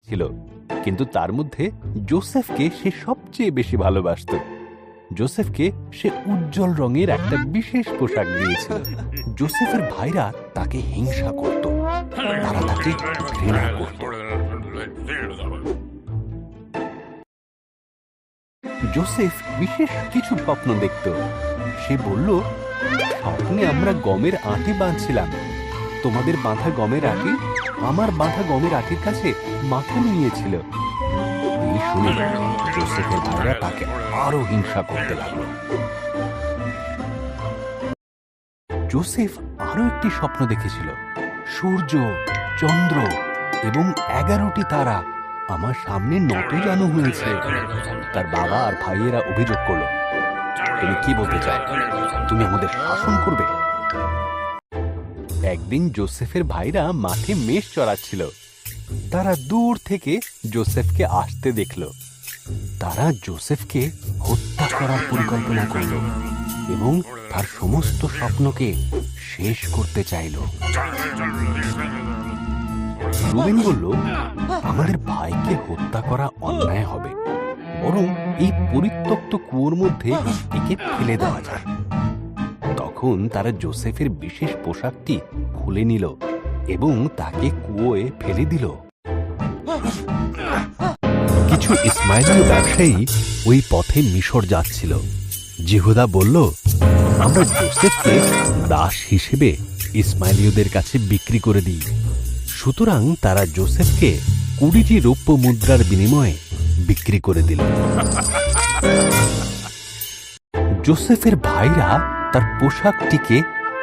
ছিল, কিন্তু তার মধ্যে জোসেফকে সে সবচেয়ে বেশি ভালোবাসত। জোসেফকে সে উজ্জ্বল রঙের একটা বিশেষ পোশাক দিয়েছিল। জোসেফের ভাইরা তাকে হিংসা করত, তারা তাকে ঘৃণা করত। জোসেফ বিশেষ কিছু স্বপ্ন দেখত। সে বলল, স্বপ্নে আমরা গমের আঁটি বাঁধছিলাম। তোমাদের বাঁধা গমের আঁটি আমার বাঁধা গমের আঁটির কাছে মাথা নিয়েছিল। এই শুনে জোসেফের ভাইরা তাকে আরো হিংসা করতে লাগলো। জোসেফ আরো একটি স্বপ্ন দেখেছিল। সূর্য, চন্দ্র এবং 11টি তারা আমার সামনে নতজানু হয়েছে। তার বাবা আর ভাইয়েরা অভিযোগ করলো, তুমি কি বলতে চাও? তুমি আমাদের শাসন করবে? একদিন জোসেফের ভাইরা মাঠে মেষ চড়াচ্ছিল। তারা দূর থেকে জোসেফকে আসতে দেখল। তারা জোসেফকে হত্যা করার পরিকল্পনা করল এবং তার সমস্ত স্বপ্নকে শেষ করতে চাইল। রুবেন বলল, আমাদের ভাইকে হত্যা করা অন্যায় হবে, বরং এই পরিত্যক্ত কুয়োর মধ্যে একে ফেলে দেওয়া যায়। তখন তারা জোসেফের বিশেষ পোশাকটি খুলে নিল এবং তাকে কুয়োয় ফেলে দিল। কিছু ইসমাইলীয় ব্যবসায়ী ওই পথে মিশর যাচ্ছিল। জিহুদা বলল, আমরা জোসেফকে দাস হিসেবে ইসমাইলীয়দের কাছে বিক্রি করে দিই। সুতরাং তারা জোসেফকে 20টি রৌপ্য মুদ্রার বিনিময়ে বিক্রি করে দিল। জোসেফের ভাইরা তার পোশাকটিকে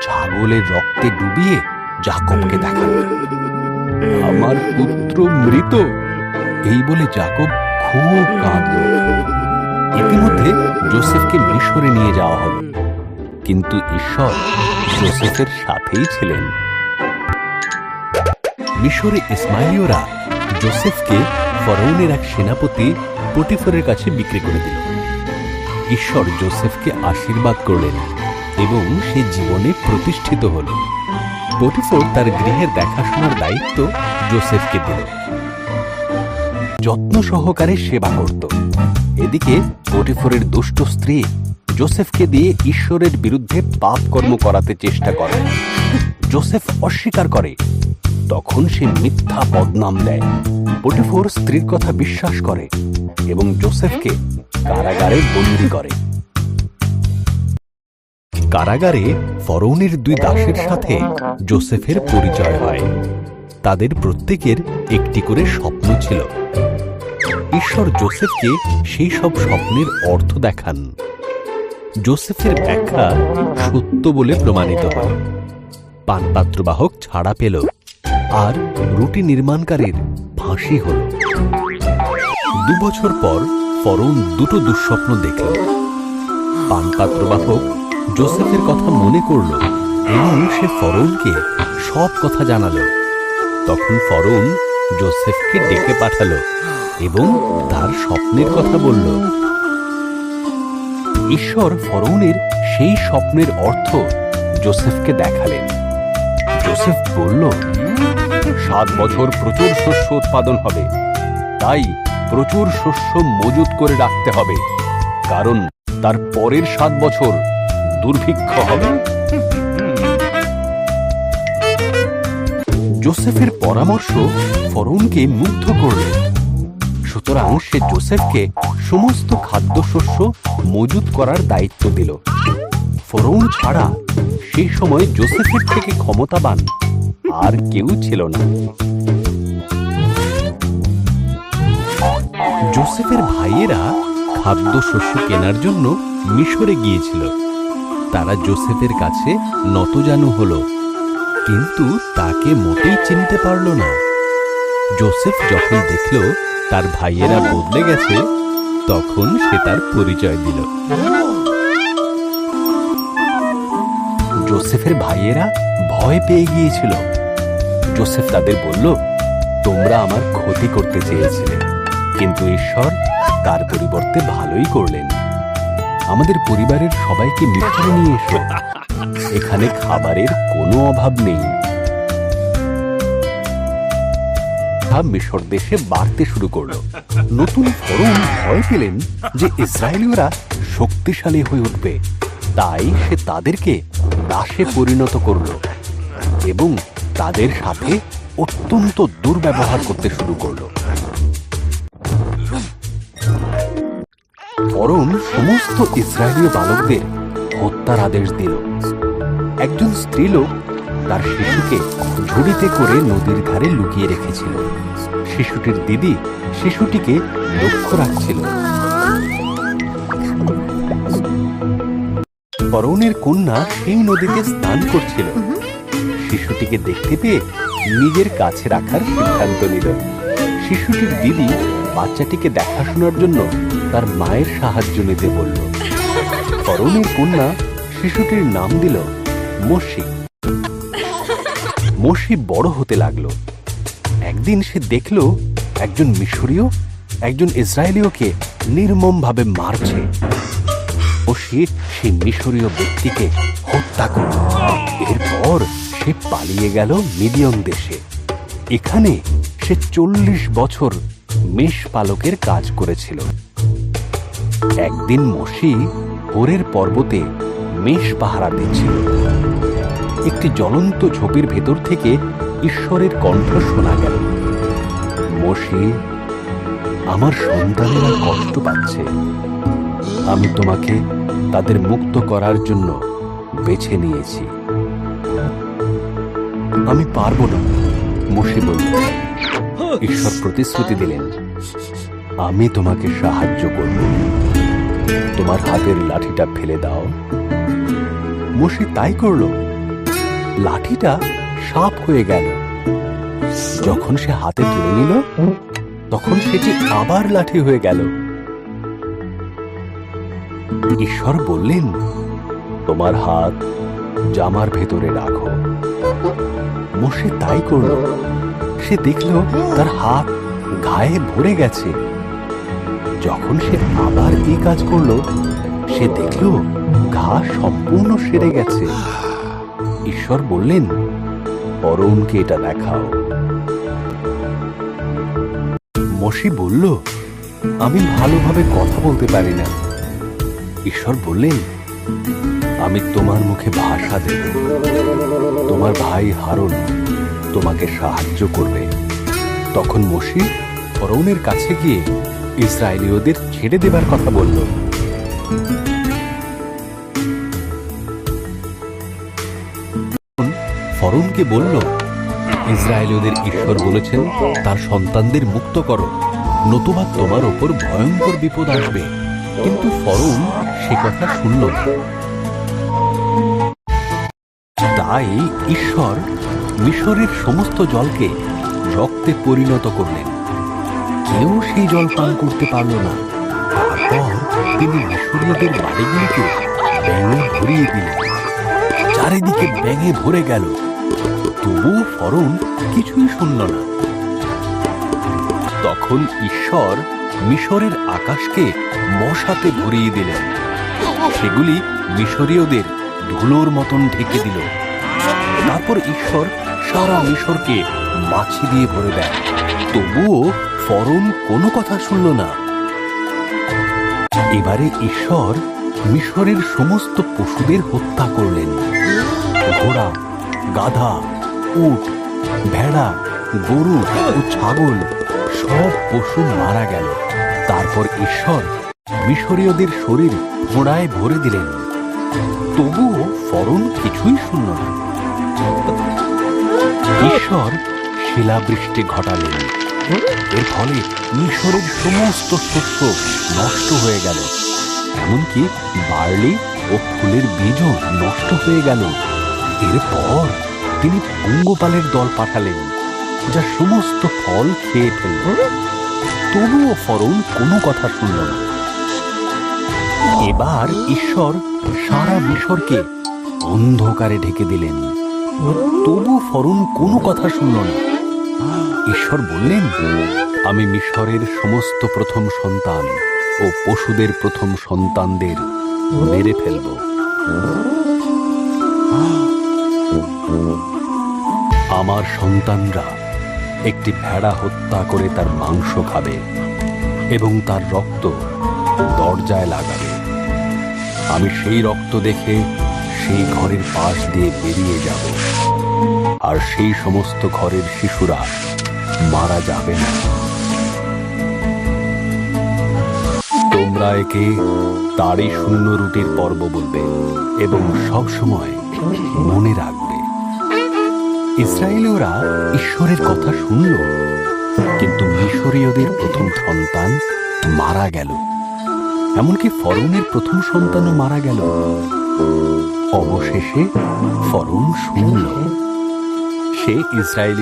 ছাগলের রক্তে ডুবিয়ে যাকবকে দেখাল। আমার পুত্র মৃত, এই বলে যাকব খুব কাঁদল। ইতিমধ্যে জোসেফকে মিশরে নিয়ে যাওয়া হল, কিন্তু ঈশ্বর জোসেফের সাথেই ছিলেন। মিশরে ইসমাইলীয়রা জোসেফকে ফরৌনের এক সেনাপতি পটিফারের কাছে বিক্রি করে দিল। ঈশ্বর জোসেফকে আশীর্বাদ করলেন এবং সে জীবনে প্রতিষ্ঠিত হল। পটিফার তার গৃহের দেখাশোনার দায়িত্ব জোসেফকে দিল। যত্ন সহকারে সেবা করত। এদিকে পটিফারের দুষ্ট স্ত্রী জোসেফকে দিয়ে ঈশ্বরের বিরুদ্ধে পাপ কর্ম করাতে চেষ্টা করে। জোসেফ অস্বীকার করে। তখন সে মিথ্যা বদনাম দেয়। পটিফার স্ত্রীর কথা বিশ্বাস করে এবং জোসেফকে কারাগারে বন্দী করে। কারাগারে ফরৌনের 2 দাসের সাথে জোসেফের পরিচয় হয়। তাদের প্রত্যেকের একটি করে স্বপ্ন ছিল। ঈশ্বর জোসেফকে সেই সব স্বপ্নের অর্থ দেখান। জোসেফের ব্যাখ্যা সত্য বলে প্রমাণিত হয়। পানপাত্রবাহক ছাড়া পেল আর রুটি নির্মাণকারীর ফাঁসি হল। 2 বছর পর ফরৌন 2টো দুঃস্বপ্ন দেখল। পানপাত্রবাহক জোসেফের কথা মনে করল এবং সে ফরৌনকে সব কথা জানালো। তখন ফরৌন জোসেফকে ডেকে পাঠালো এবং তার স্বপ্নের কথা বলল। ঈশ্বর ফরৌনের সেই স্বপ্নের অর্থ জোসেফকে দেখালেন। জোসেফ বলল, 7 বছর প্রচুর শস্য উৎপাদন হবে, তাই প্রচুর শস্য মজুত করে রাখতে হবে, কারণ তার পরের 7 বছর দুর্ভিক্ষ হবে। জোসেফের পরামর্শ ফরৌনকে মুগ্ধ করল। সুতরাং সে জোসেফকে সমস্ত খাদ্যশস্য মজুত করার দায়িত্ব দিল। ফরৌন ছাড়া সেই সময় জোসেফের থেকে ক্ষমতাবান আর কেউ ছিল না। জোসেফের ভাইয়েরা খাদ্যশস্য কেনার জন্য মিশরে গিয়েছিল। তারা জোসেফের কাছে নতজানু হল, কিন্তু তাকে মোটেই চিনতে পারল না। জোসেফ যখন দেখল তার ভাইয়েরা বদলে গেছে, তখন সে তার পরিচয় দিল। জোসেফের ভাইয়েরা ভয় পেয়ে গিয়েছিল। জোসেফ তাদের বলল, তোমরা আমার ক্ষতি করতে চেয়েছিলে, কিন্তু ঈশ্বর তার পরিবর্তে ভালোই করলেন। আমাদের পরিবারের সবাইকে মিশরে নিয়ে এসো, এখানে খাবারের কোনো অভাব নেই। সংখ্যা মিশর দেশে বাড়তে শুরু করলো। নতুন ফরৌন ভয় পেলেন যে ইসরায়েলীয়রা শক্তিশালী হয়ে উঠবে, তাই সে তাদেরকে দাসে পরিণত করল এবং তাদের সাথে অত্যন্ত দুর্ব্যবহার করতে শুরু করল। ফরৌন সমস্ত ইসরায়েলীয় বালকদের হত্যার আদেশ দিল। একজন স্ত্রীলোক তার শিশুকে ঝুড়িতে করে নদীর ধারে লুকিয়ে রেখেছিল। শিশুটির দিদি শিশুটিকে লক্ষ্য রাখছিল। ফরৌনের কন্যা সেই নদীতে স্নান করছিল। শিশুটিকে দেখতে পেয়ে নিজের কাছে রাখার সিদ্ধান্ত নিল। শিশুটির দিদি বাচ্চাটিকে দেখাশোনার জন্য তার মায়ের সাহায্য নিতে বলল। ফরৌনের কন্যা শিশুটির নাম দিল মোশি। মোশি বড় হতে লাগলো। একদিন সে দেখল একজন মিশরীয় একজন ইসরায়েলীয়কে নির্মমভাবে মারছে। মোশি সেই মিশরীয় ব্যক্তিকে হত্যা করল। এরপর সে পালিয়ে গেল মিদিয়ান দেশে। এখানে সে 40 বছর মেষ পালকের কাজ করেছিল। একদিন মোশি হোরের পর্বতে মেষ পাহারা দিচ্ছিল। একটি জ্বলন্ত ঝোপের ভেতর থেকে ঈশ্বরের কণ্ঠ শোনা গেল, মোশি, আমার সন্তানেরা কষ্ট পাচ্ছে। আমি তোমাকে তাদের মুক্ত করার জন্য বেছে নিয়েছি। আমি পারবো না, মোশি বলল। ঈশ্বর প্রতিশ্রুতি দিলেন, আমি তোমাকে সাহায্য করব। তোমার হাতের লাঠিটা ফেলে দাও। মোশি তাই করল। লাঠিটা সাপ হয়ে গেল। যখন সে হাতে তুলে নিল তখন সেটি আবার লাঠি হয়ে গেল। ঈশ্বর বললেন, তোমার হাত জামার ভেতরে রাখো। মোশে তাই করল। সে দেখল তার হাত ঘায়ে ভরে গেছে। যখন সে আবার এই কাজ করল সে দেখল ঘা সম্পূর্ণ সেরে গেছে। ঈশ্বর বললেন, ফরৌনকে এটা দেখাও। মোশে বলল, আমি ভালোভাবে কথা বলতে পারি না। ঈশ্বর বললেন, আমি তোমার মুখে ভাষা দেব। তোমার ভাই হারুন তোমাকে সাহায্য করবে। তখন মোশে ফরৌনের কাছে গিয়ে ইসরায়েলীয়দের ছেড়ে দেবার কথা বলল। ফরৌনকে বলল, ইসরায়েলীয়দের ঈশ্বর বলেছেন তার সন্তানদের মুক্ত করো, নতুবা তোমার ওপর ভয়ঙ্কর বিপদ আসবে। কিন্তু ফরৌন সে কথা শুনল না। তাই ঈশ্বর মিশরের সমস্ত জলকে রক্তে পরিণত করলেন। কেউ সেই জল পান করতে পারল না। তারপর তিনি মিশরীয়দের বাড়িগুলিকে ব্যাঙে ভরিয়ে দিলেন। চারিদিকে ব্যাঙে ভরে গেল। তবুও ফরৌন কিছুই শুনল না। তখন ঈশ্বর মিশরের আকাশকে মশাতে ভরিয়ে দিলেন। সেগুলি মিশরীয়দের ধুলোর মতন ঢেকে দিল। তারপর ঈশ্বর সারা মিশরকে মাছি দিয়ে ভরে দেয়। তবুও ফরৌন কোনো কথা শুনল না। এবারে ঈশ্বর মিশরের সমস্ত পশুদের হত্যা করলেন। ঘোড়া, গাধা, উট, ভেড়া, গরু ও ছাগল সব পশু মারা গেল। তারপর ঈশ্বর মিশরীয়দের শরীর ঘোড়ায় ভরে দিলেন। তবুও ফরৌন কিছুই শুনল না। ঈশ্বর শিলাবৃষ্টি ঘটালেন। এর ফলে মিশরের সমস্ত শস্য নষ্ট হয়ে গেল। এমনকি বার্লি ও ফুলের বীজও নষ্ট হয়ে গেল। এরপর তিনি পঙ্গপালের দল পাঠালেন, যা সমস্ত ফল খেয়ে ফেলল। তবুও ফরৌন কোনো কথা শুনল না। এবার ঈশ্বর সারা মিশরকে অন্ধকারে ঢেকে দিলেন। তবু ফরৌন কোনো কথা শুনল না। ঈশ্বর বললেন, আমি মিশরের সমস্ত প্রথম সন্তান ও পশুদের প্রথম সন্তানদের মেরে ফেলব। আমার সন্তানরা একটি ভেড়া হত্যা করে তার মাংস খাবে এবং তার রক্ত দরজায় লাগাবে। আমি সেই রক্ত দেখে সেই ঘরের পাশ দিয়ে বেরিয়ে যাব, আর সেই সমস্ত ঘরের শিশুরা মারা যাবে না। তোমরা একে তারই শূন্য রুটির পর্ব বলবে এবং সব সময় মনে রাখবে। ইসরায়েলীয়রা ঈশ্বরের কথা শুনল, কিন্তু মিশরীয়দের প্রথম সন্তান মারা গেল। এমনকি ফরৌনের প্রথম সন্তানও মারা গেল। অবশেষে ফরৌন শুনল। সে ইসরায়েলি